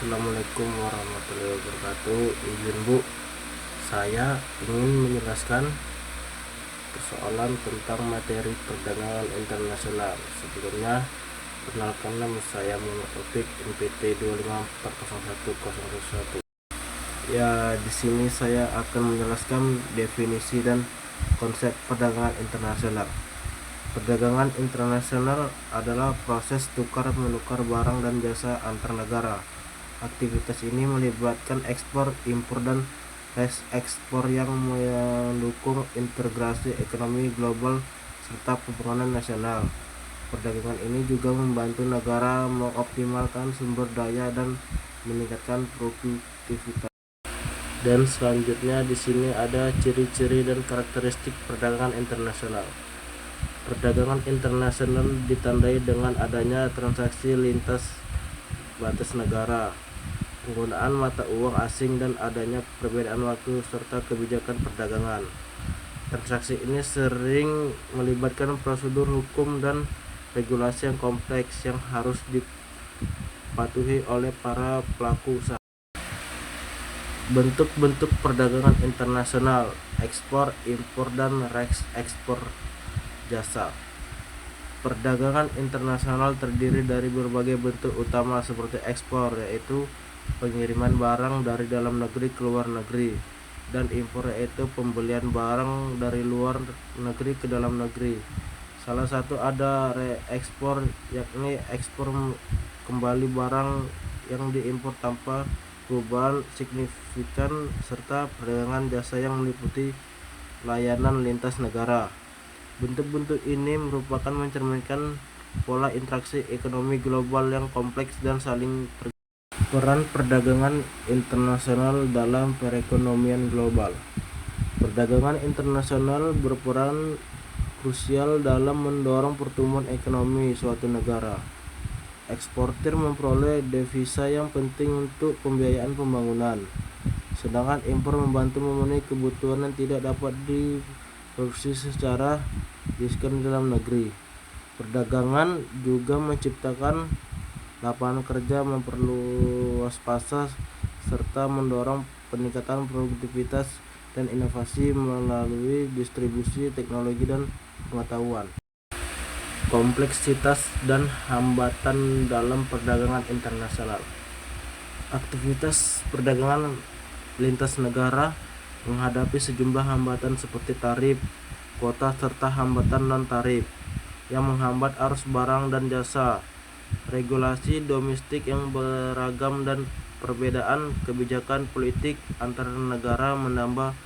Assalamualaikum warahmatullahi wabarakatuh. Izin Bu, saya ingin menjelaskan persoalan tentang materi perdagangan internasional. Sebelumnya, perkenalkan nama saya Muhammad Taufik, NPT 2540101. Ya, di sini saya akan menjelaskan definisi dan konsep perdagangan internasional. Perdagangan internasional adalah proses tukar menukar barang dan jasa antar negara. Aktivitas ini melibatkan ekspor, impor, dan ekspor yang mendukung integrasi ekonomi global serta pembangunan nasional. Perdagangan ini juga membantu negara mengoptimalkan sumber daya dan meningkatkan produktivitas. Dan selanjutnya di sini ada ciri-ciri dan karakteristik perdagangan internasional. Perdagangan internasional ditandai dengan adanya transaksi lintas batas negara, penggunaan mata uang asing, dan adanya perbedaan waktu serta kebijakan perdagangan. Transaksi ini sering melibatkan prosedur hukum dan regulasi yang kompleks yang harus dipatuhi oleh para pelaku usaha. Bentuk-bentuk perdagangan internasional: ekspor, impor, dan ekspor jasa. Perdagangan internasional terdiri dari berbagai bentuk utama seperti ekspor, yaitu pengiriman barang dari dalam negeri ke luar negeri, dan impor, yaitu pembelian barang dari luar negeri ke dalam negeri. Salah satu ada reekspor, yakni ekspor kembali barang yang diimpor tanpa perubahan signifikan, serta perdagangan jasa yang meliputi layanan lintas negara. Bentuk-bentuk ini merupakan mencerminkan pola interaksi ekonomi global yang kompleks dan saling tergantung. Peran perdagangan internasional dalam perekonomian global. Perdagangan internasional berperan krusial dalam mendorong pertumbuhan ekonomi suatu negara. Eksportir memperoleh devisa yang penting untuk pembiayaan pembangunan, sedangkan impor membantu memenuhi kebutuhan yang tidak dapat diproduksi secara riskan di dalam negeri. Perdagangan juga menciptakan lapangan kerja, memperluas pasar, serta mendorong peningkatan produktivitas dan inovasi melalui distribusi teknologi dan pengetahuan. Kompleksitas dan hambatan dalam perdagangan internasional. Aktivitas perdagangan lintas negara menghadapi sejumlah hambatan seperti tarif, kuota, serta hambatan non-tarif yang menghambat arus barang dan jasa. Regulasi domestik yang beragam dan perbedaan kebijakan politik antar negara menambah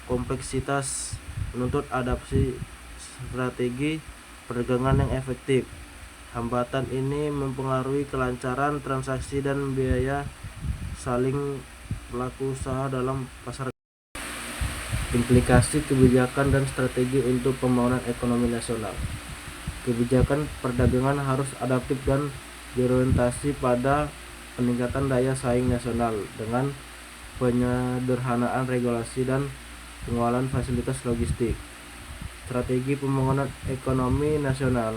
kompleksitas, menuntut adaptasi strategi perdagangan yang efektif. Hambatan ini mempengaruhi kelancaran transaksi dan biaya saling pelaku usaha dalam pasar. Implikasi kebijakan dan strategi untuk pembangunan ekonomi nasional. Kebijakan perdagangan harus adaptif dan berorientasi pada peningkatan daya saing nasional dengan penyederhanaan regulasi dan pengelolaan fasilitas logistik. Strategi pembangunan ekonomi nasional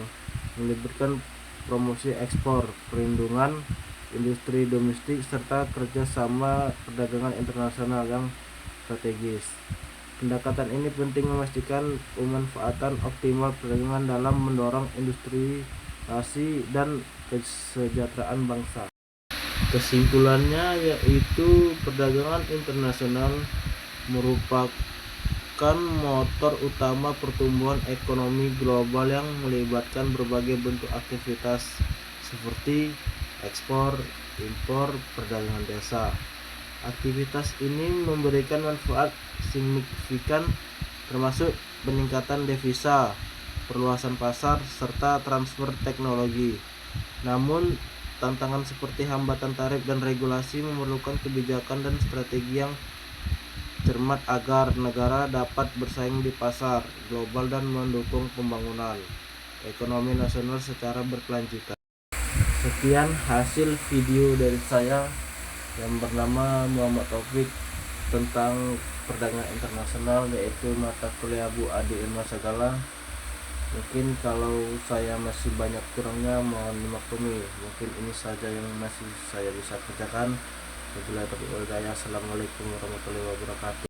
melibatkan promosi ekspor, perlindungan industri domestik, serta kerjasama perdagangan internasional yang strategis. Pendekatan ini penting memastikan pemanfaatan optimal perdagangan dalam mendorong industrialisasi dan kesejahteraan bangsa. Kesimpulannya yaitu perdagangan internasional merupakan motor utama pertumbuhan ekonomi global yang melibatkan berbagai bentuk aktivitas seperti ekspor, impor, perdagangan jasa. Aktivitas ini memberikan manfaat signifikan termasuk peningkatan devisa, perluasan pasar, serta transfer teknologi. Namun, tantangan seperti hambatan tarif dan regulasi memerlukan kebijakan dan strategi yang cermat agar negara dapat bersaing di pasar global dan mendukung pembangunan ekonomi nasional secara berkelanjutan. Sekian hasil video dari saya yang bernama Muhammad Taufik tentang perdagangan internasional, yaitu mata kuliah Bu Adi Ilma Sagala. Mungkin kalau saya masih banyak kurangnya mohon dimaklumi. Mungkin ini saja yang masih saya bisa kerjakan. Wabillahi taufiq wal hidayah. Assalamualaikum warahmatullahi wabarakatuh.